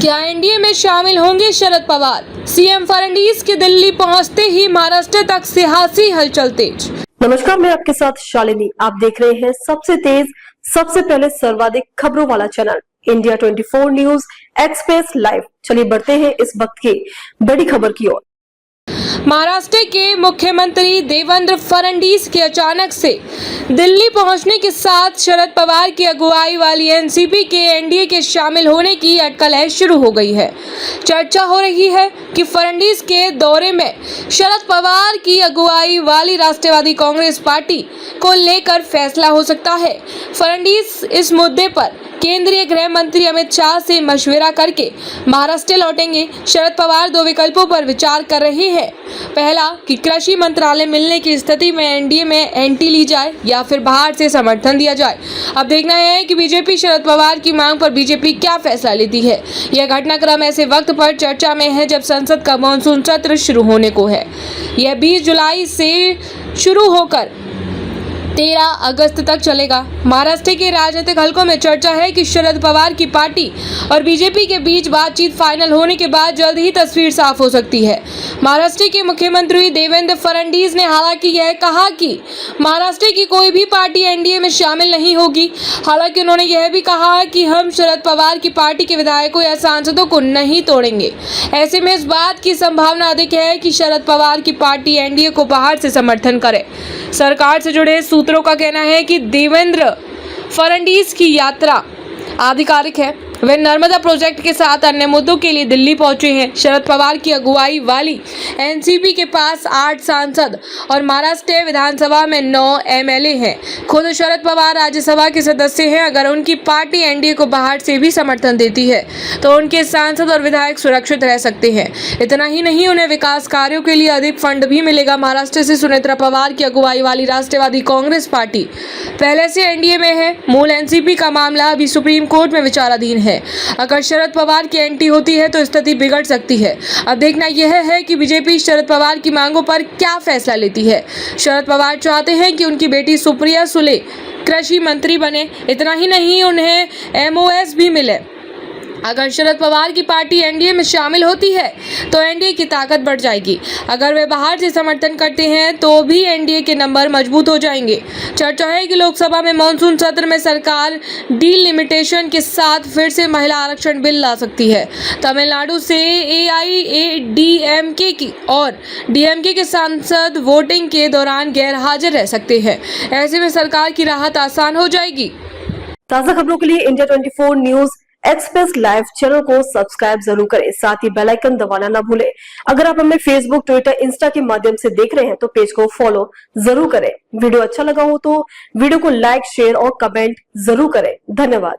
क्या एनडीए में शामिल होंगे शरद पवार? सीएम फडणवीस के दिल्ली पहुंचते ही महाराष्ट्र तक सियासी हलचल तेज। नमस्कार, मैं आपके साथ शालिनी। आप देख रहे हैं सबसे तेज, सबसे पहले सर्वाधिक खबरों वाला channel India 24 news express live. चलिए बढ़ते हैं इस वक्त की बड़ी खबर की ओर। महाराष्ट्र के मुख्यमंत्री देवेंद्र फडणवीस के अचानक से दिल्ली पहुंचने के साथ शरद पवार की अगुवाई वाली एनसीपी के एनडीए के शामिल होने की अटकलें शुरू हो गई है। चर्चा हो रही है कि फडणवीस के दौरे में शरद पवार की अगुवाई वाली राष्ट्रवादी कांग्रेस पार्टी को लेकर फैसला हो सकता है। फडणवीस इस मुद्दे पर केंद्रीय गृह मंत्री अमित शाह से मशविरा करके महाराष्ट्र लौटेंगे। शरद पवार दो विकल्पों पर विचार कर रहे हैं। पहला कि कृषि मंत्रालय मिलने की स्थिति में एनडीए में एंट्री ली जाए या फिर बाहर से समर्थन दिया जाए। अब देखना है कि बीजेपी शरद पवार की मांग पर बीजेपी क्या फैसला लेती है। यह घटनाक्रम ऐसे वक्त पर चर्चा में है जब संसद का मानसून सत्र शुरू होने को है। यह 20 जुलाई से शुरू होकर 13 अगस्त तक चलेगा। महाराष्ट्र के राजनीतिक हलकों में चर्चा है कि शरद पवार की पार्टी और बीजेपी के बीच बातचीत फाइनल होने के बाद जल्द ही तस्वीर साफ हो सकती है। महाराष्ट्र के मुख्यमंत्री देवेंद्र फडणवीस ने हालांकि यह कहा कि महाराष्ट्र की कोई भी पार्टी एनडीए में शामिल नहीं होगी। हालांकि उन्होंने यह भी कहा कि हम शरद पवार की पार्टी के विधायकों या सांसदों को नहीं तोड़ेंगे। ऐसे में इस बात की संभावना अधिक है कि शरद पवार की पार्टी एनडीए को बाहर से समर्थन करे। सरकार से जुड़े सूत्रों का कहना है कि देवेंद्र फडणवीस की यात्रा आधिकारिक है। वे नर्मदा प्रोजेक्ट के साथ अन्य मुद्दों के लिए दिल्ली पहुंचे हैं। शरद पवार की अगुवाई वाली एनसीपी के पास 8 सांसद और महाराष्ट्र विधानसभा में 9 एमएलए हैं। खुद शरद पवार राज्यसभा के सदस्य हैं। अगर उनकी पार्टी एनडीए को बाहर से भी समर्थन देती है तो उनके सांसद और विधायक सुरक्षित रह सकते हैं। इतना ही नहीं, उन्हें विकास कार्यों के लिए अधिक फंड भी मिलेगा। महाराष्ट्र से सुनेत्रा पवार की अगुवाई वाली राष्ट्रवादी कांग्रेस पार्टी पहले से एनडीए में है। मूल एनसीपी का मामला अभी सुप्रीम कोर्ट में विचाराधीन है। अगर शरद पवार की एंट्री होती है तो स्थिति बिगड़ सकती है। अब देखना यह है कि बीजेपी शरद पवार की मांगों पर क्या फैसला लेती है। शरद पवार चाहते हैं कि उनकी बेटी सुप्रिया सुले कृषि मंत्री बने। इतना ही नहीं, उन्हें एमओएस भी मिले। अगर शरद पवार की पार्टी एनडीए में शामिल होती है तो एनडीए की ताकत बढ़ जाएगी। अगर वे बाहर से समर्थन करते हैं तो भी एनडीए के नंबर मजबूत हो जाएंगे। चर्चा है कि लोकसभा में मानसून सत्र में सरकार डीलिमिटेशन के साथ फिर से महिला आरक्षण बिल ला सकती है। तमिलनाडु से एआईएडीएमके की और डीएमके के सांसद वोटिंग के दौरान गैर हाजिर रह सकते हैं। ऐसे में सरकार की राहत आसान हो जाएगी। ताजा खबरों के लिए India 24 news express live channel को सब्सक्राइब जरूर करें। साथ ही बेल आइकन दबाना ना भूलें। अगर आप हमें फेसबुक, ट्विटर, इंस्टा के माध्यम से देख रहे हैं तो पेज को फॉलो जरूर करें। वीडियो अच्छा लगा हो तो वीडियो को लाइक, शेयर और कमेंट जरूर करें। धन्यवाद।